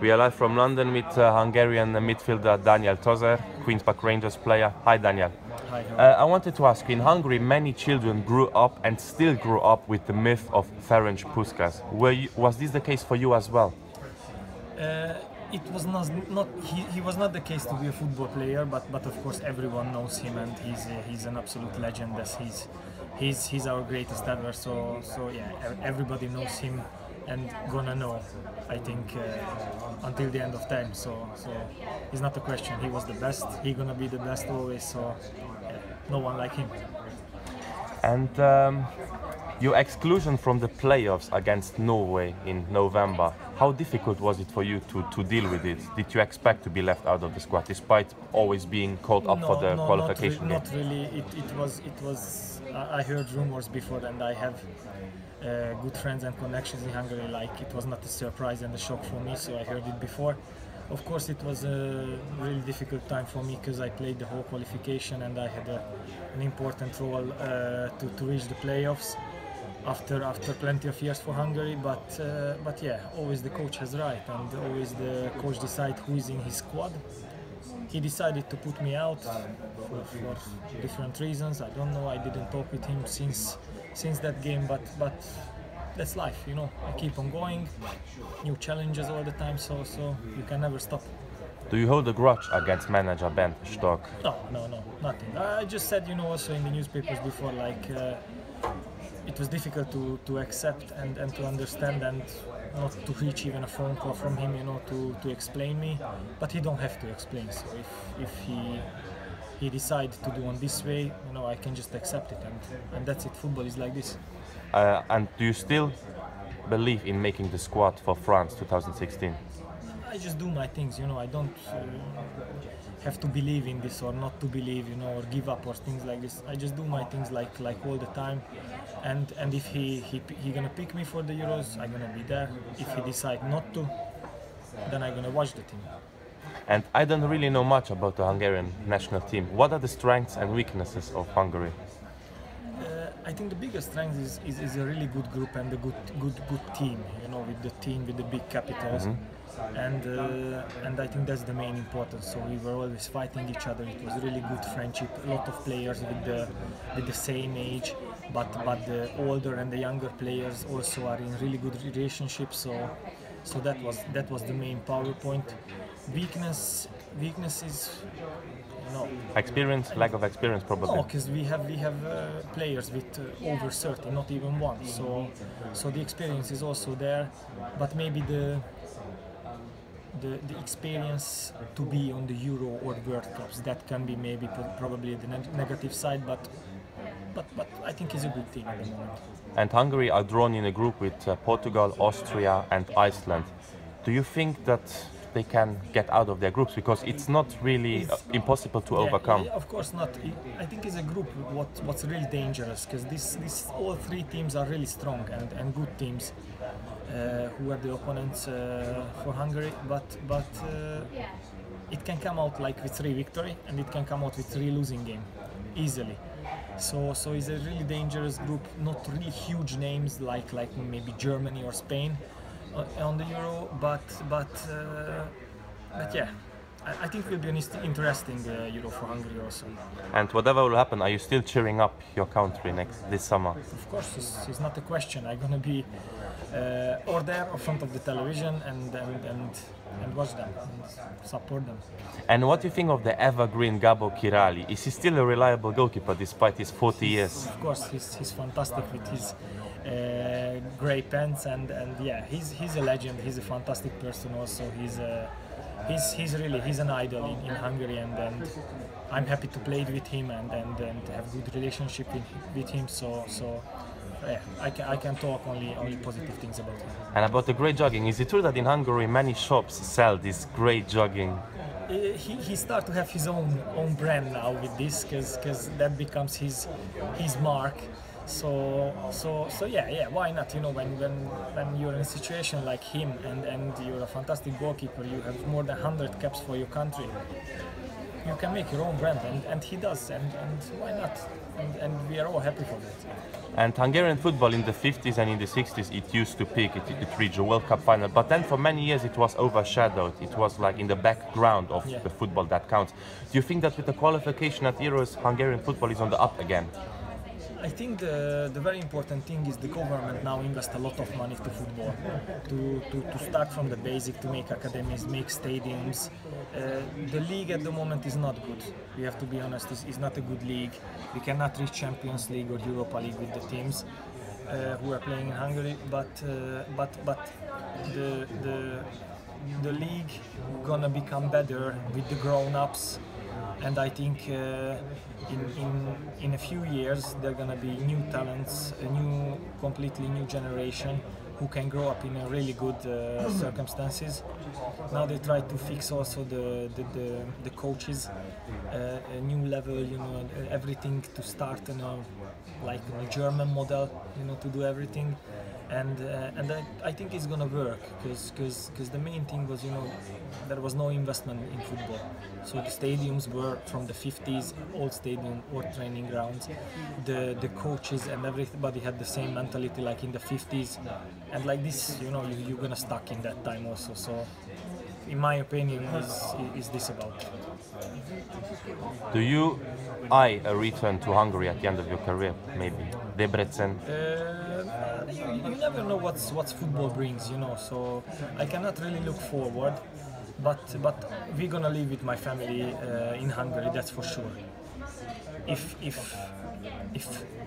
We are live from London with Hungarian midfielder Dániel Tőzsér, Queen's Park Rangers player. Hi Daniel. Hi. I wanted to ask, in Hungary many children grew up and still grew up with the myth of Ferenc Puskas. Was this the case for you as well? It was not he was not the case to be a football player, but of course everyone knows him, and he's an absolute legend. As he's our greatest ever. So yeah, everybody knows him and gonna know, I think, until the end of time. So it's not a question. He was the best. He gonna be the best always. So yeah, no one like him. And your exclusion from the playoffs against Norway in November, how difficult was it for you to deal with it? Did you expect to be left out of the squad despite always being called up for the qualification game? Not really. It was. I heard rumors before, and I have good friends and connections in Hungary. Like, it was not a surprise and a shock for me, so I heard it before. Of course, it was a really difficult time for me because I played the whole qualification and I had an important role to reach the playoffs after plenty of years for Hungary. But yeah, always the coach has right, and always the coach decides who is in his squad. He decided to put me out for different reasons. I don't know. I didn't talk with him since that game, but that's life, you know. I keep on going, new challenges all the time, so you can never stop. Do you hold a grudge against manager Ben Stock? No, nothing. I just said, you know, also in the newspapers before, like, it was difficult to accept and to understand, and not to reach even a phone call from him, you know, to explain me. But he don't have to explain. So if he decides to do on this way, you know, I can just accept it, and that's it. Football is like this. And do you still believe in making the squad for France 2016? I just do my things, you know. I don't have to believe in this or not to believe, you know, or give up or things like this. I just do my things like all the time, and if he gonna pick me for the Euros, I'm gonna be there. If he decide not to, then I'm gonna watch the team. And I don't really know much about the Hungarian national team. What are the strengths and weaknesses of Hungary? I think the biggest strength is a really good group and a good team, you know, with the big capitals. And I think that's the main importance. So we were always fighting each other. It was really good friendship. A lot of players with the same age, but the older and the younger players also are in really good relationships. So that was the main PowerPoint. Weakness is, you know, experience, lack of experience, probably. No, because we have players with over 30, not even one. So the experience is also there, but maybe the experience to be on the Euro or World Cups, that can be maybe probably the negative side, but I think it's a good thing at the moment. And Hungary are drawn in a group with Portugal, Austria and Iceland. Do you think that they can get out of their groups, because it's not really impossible to overcome? Of course not. I think it's a group what's really dangerous, because this all three teams are really strong and good teams. Who are the opponents for Hungary, but it can come out like with 3 victory, and it can come out with 3 losing game easily. So it's a really dangerous group. Not really huge names like maybe Germany or Spain on the Euro, but yeah. I think it will be an interesting Euro for Hungary also. And whatever will happen, are you still cheering up your country this summer? Of course, it's not a question. I'm gonna be or there or front of the television and watch them and support them. And what do you think of the evergreen Gabo Kirali? Is he still a reliable goalkeeper despite his 40 years? Of course, he's fantastic with his grey pants, and yeah, he's a legend. He's a fantastic person also. He's an idol in Hungary, and I'm happy to play with him and have good relationship with him. So yeah, I can talk only positive things about him. And about the grey jogging, is it true that in Hungary many shops sell this grey jogging? He started to have his own brand now with this, because that becomes his mark. So yeah, why not? You know, when you're in a situation like him and you're a fantastic goalkeeper, you have more than 100 caps for your country. you can make your own brand, and he does, and why not? And we are all happy for that. And Hungarian football in the 50s and in the 60s, it used to peak, it reached a World Cup final, but then for many years it was overshadowed. It was like in the background of the football that counts. Do you think that with the qualification at Euros, Hungarian football is on the up again? I think the very important thing is the government now invests a lot of money to football, to start from the basic, to make academies, make stadiums. The league at the moment is not good. We have to be honest, it's not a good league. We cannot reach Champions League or Europa League with the teams who are playing in Hungary. But the league gonna become better with the grown-ups. And I think in a few years there are gonna be new talents, a completely new generation who can grow up in a really good circumstances. Now they try to fix also the coaches, a new level, you know, everything to start in a German model, you know, to do everything. And I think it's gonna work because the main thing was, you know, there was no investment in football. So the stadiums were from the 50s, old stadium, old training grounds. The coaches and everybody had the same mentality like in the 50s, and like this, you know, you're gonna stuck in that time also. So, in my opinion, is this about? Do you eye a return to Hungary at the end of your career, maybe Debrecen? You never know what football brings, you know. So I cannot really look forward, but we're gonna live with my family in Hungary, that's for sure. If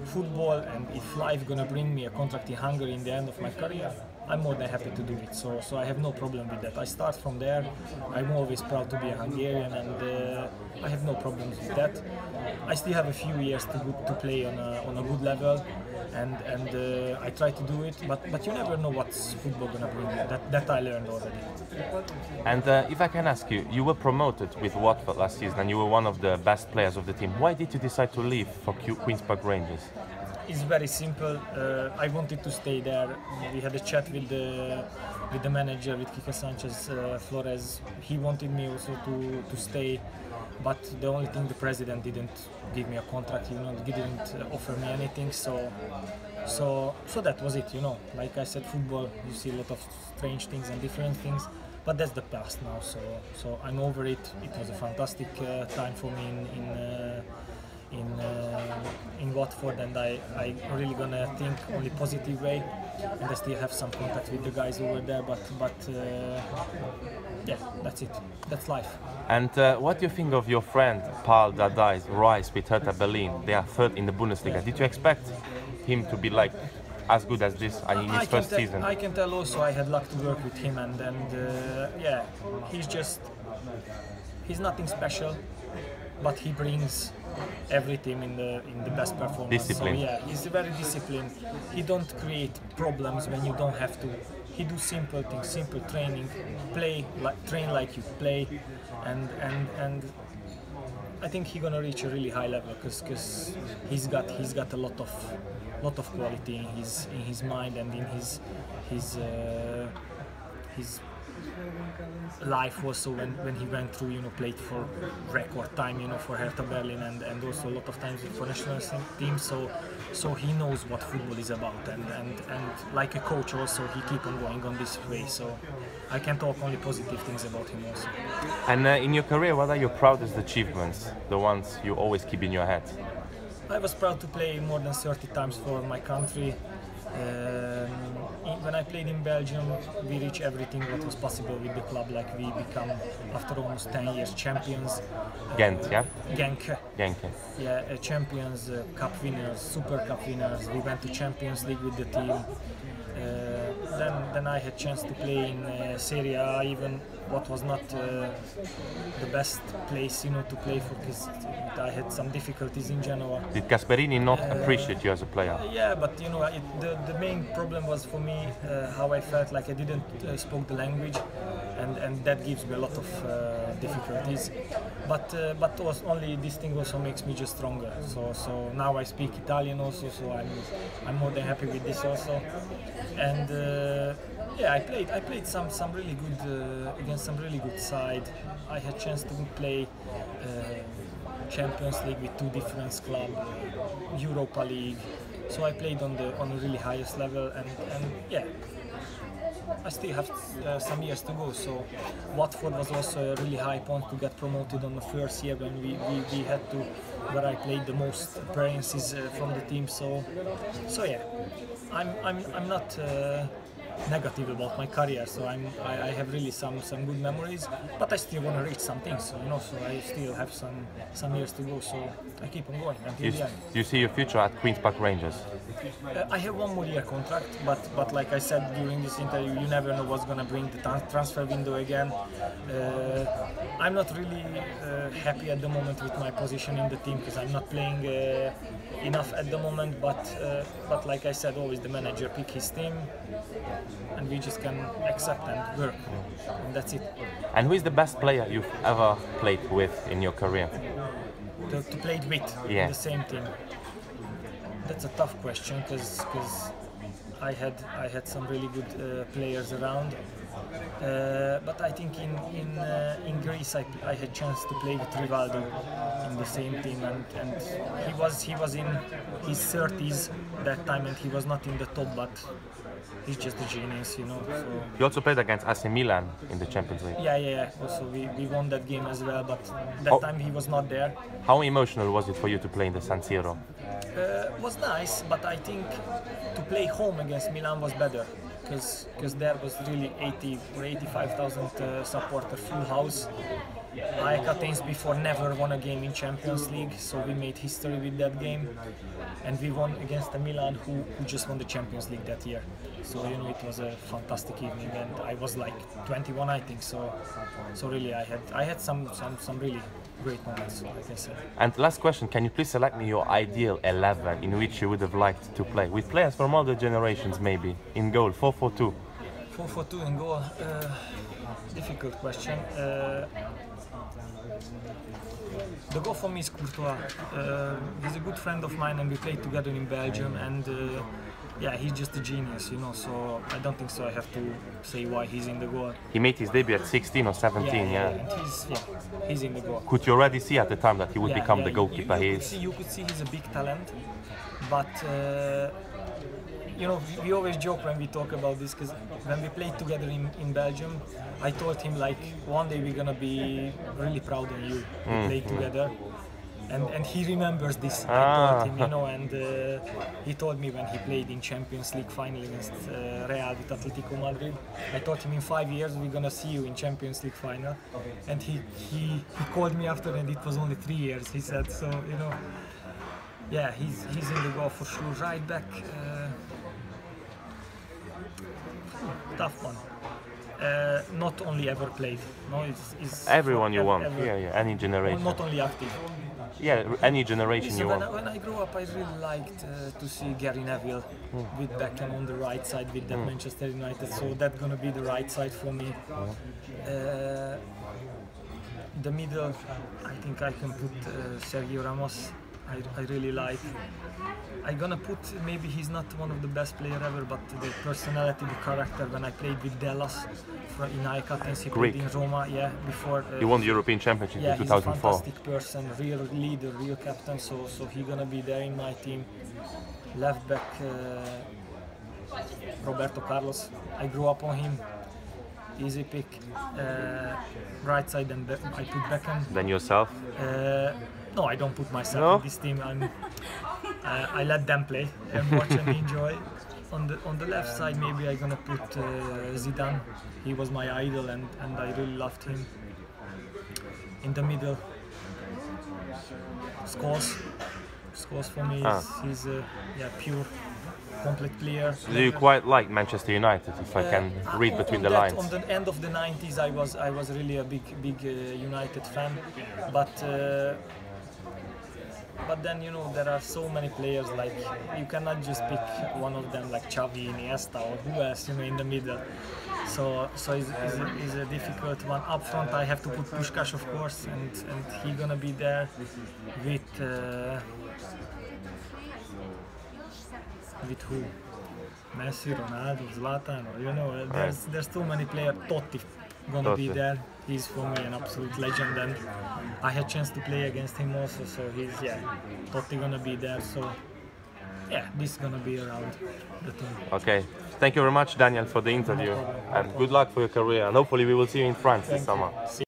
football and if life gonna bring me a contract in Hungary in the end of my career, I'm more than happy to do it. So I have no problem with that. I start from there. I'm always proud to be a Hungarian, and I have no problems with that. I still have a few years to play on a good level, and I try to do it. But you never know what's football gonna bring you. That I learned already. And if I can ask you, you were promoted with Watford last season, and you were one of the best players of the team. Why did you decide to leave for Queen's Park Rangers? It's very simple. I wanted to stay there. We had a chat with the manager, with Kike Sanchez Flores. He wanted me also to stay, but the only thing, the president didn't give me a contract. You know, he didn't offer me anything. So that was it. You know, like I said, football. You see a lot of strange things and different things, but that's the past now. So I'm over it. It was a fantastic time for me in Watford, and I really gonna think only positive way, and I still have some contact with the guys over there, but yeah, that's it, that's life. And what do you think of your friend Paul Dardai's rise with Hertha Berlin? They are third in the Bundesliga. Yeah. Did you expect him to be like as good as this in his first season? I can tell also I had luck to work with him, and yeah, he's nothing special, but he brings everything in the best performance. Discipline. So yeah, he's very disciplined. He don't create problems when you don't have to. He do simple things, simple training, train like you play, and I think he's gonna reach a really high level because he's got a lot of quality in his mind and in his life also when he went through, you know, played for record time, you know, for Hertha Berlin and also a lot of times for national team. So he knows what football is about, and like a coach also, he keep on going on this way. So I can talk only positive things about him also. And in your career, what are your proudest achievements? The ones you always keep in your head? I was proud to play more than 30 times for my country. When I played in Belgium, we reached everything what was possible with the club. Like we become, after almost 10 years, champions. Ghent, yeah? Genk. Yeah, champions, cup winners, super cup winners. We went to Champions League with the team. Then I had chance to play in Serie A, even what was not the best place, you know, to play for, because I had some difficulties in Genoa. Did Gasperini not appreciate you as a player? Yeah, but you know, the main problem was for me how I felt like I didn't spoke the language, and that gives me a lot of difficulties. But only this thing also makes me just stronger. So now I speak Italian also, so I'm more than happy with this also. And yeah, I played some really good against some really good side. I had chance to play Champions League with two different clubs, Europa League. So I played on the really highest level, and yeah, I still have some years to go. So Watford was also a really high point to get promoted on the first year when we had to, where I played the most appearances from the team. So yeah, I'm not negative about my career. So I have really some good memories, but I still want to reach some things. So, you know, so I still have some years to go. So I keep on going until the end. Do you see your future at Queen's Park Rangers? I have 1 more year contract, but like I said during this interview, you never know what's gonna bring the transfer window again. I'm not really happy at the moment with my position in the team because I'm not playing enough at the moment. But like I said, always the manager pick his team, and we just can accept and work, and that's it. And who is the best player you've ever played with in your career? To play with in the same team. That's a tough question because I had some really good players around, but I think in Greece I had chance to play with Rivaldo in the same team, and he was in his 30s that time, and he was not in the top, but he's just a genius, you know. So You also played against AC Milan in the Champions League. yeah. Also we won that game as well, but that time he was not there. How emotional was it for you to play in the San Siro? Was nice, but I think to play home against Milan was better because there was really 80 or 85,000 supporter full house. AEK Athens before never won a game in Champions League, so we made history with that game, and we won against the Milan who just won the Champions League that year. So you know, it was a fantastic evening, and I was like 21, I think. So really, I had some really great moments, like I said. And last question, can you please select me your ideal 11 in which you would have liked to play? With players from all the generations, maybe. In goal, 4-4-2. 4-4-2 in goal. Difficult question. The goal for me is Courtois. He's a good friend of mine, and we played together in Belgium, and yeah, he's just a genius, you know, so I don't think so I have to say why he's in the goal. He made his debut at 16 or 17, yeah. And he's in the goal. Could you already see at the time that he would become the goalkeeper he is? You could see he's a big talent, but you know, we always joke when we talk about this, because when we played together in Belgium, I told him like, one day we're gonna be really proud of you. We played together. And he remembers this, I told him, you know, and he told me when he played in Champions League final against Real with Atletico Madrid, I told him in 5 years we're gonna see you in Champions League final, and he called me after, and it was only 3 years, he said, so, you know, yeah, he's in the goal for sure. Right back, tough one. Not only ever played, no, it's everyone you want, yeah, any generation. Not only active. Yeah, any generation you want. When I grew up, I really liked to see Gary Neville with Beckham on the right side with that Manchester United, so that's gonna be the right side for me. The middle, I think I can put Sergio Ramos. I really like. I'm gonna put, maybe he's not one of the best players ever, but the personality, the character. When I played with Dallas in AEK Athens, he played in Roma, yeah, before. He won the European Championship in 2004. He's a fantastic person, real leader, real captain, so he's gonna be there in my team. Left back, Roberto Carlos. I grew up on him. Easy pick. Right side, and I put Beckham. Then yourself? No, I don't put myself in this team. I let them play and watch and enjoy. On the left side, maybe I'm gonna put Zidane. He was my idol, and I really loved him. In the middle, Scholes. Scholes for me he's a pure, complete player. Do you quite like Manchester United, if I can read between the lines? On the end of the 90s, I was really a big United fan, but then, you know, there are so many players, like, you cannot just pick one of them, like Xavi, Iniesta, or who else, you know, in the middle. So it's a difficult one. Up front, I have to put Puskas, of course, and he's gonna be there with who? Messi, Ronaldo, Zlatan, or you know, there's too many players. Totti gonna be there. He's for me an absolute legend, and I had chance to play against him also. So he's Totti gonna be there. So yeah, this is gonna be around the team. Okay, thank you very much, Daniel, for the interview, and good luck for your career. And hopefully we will see you in France this summer.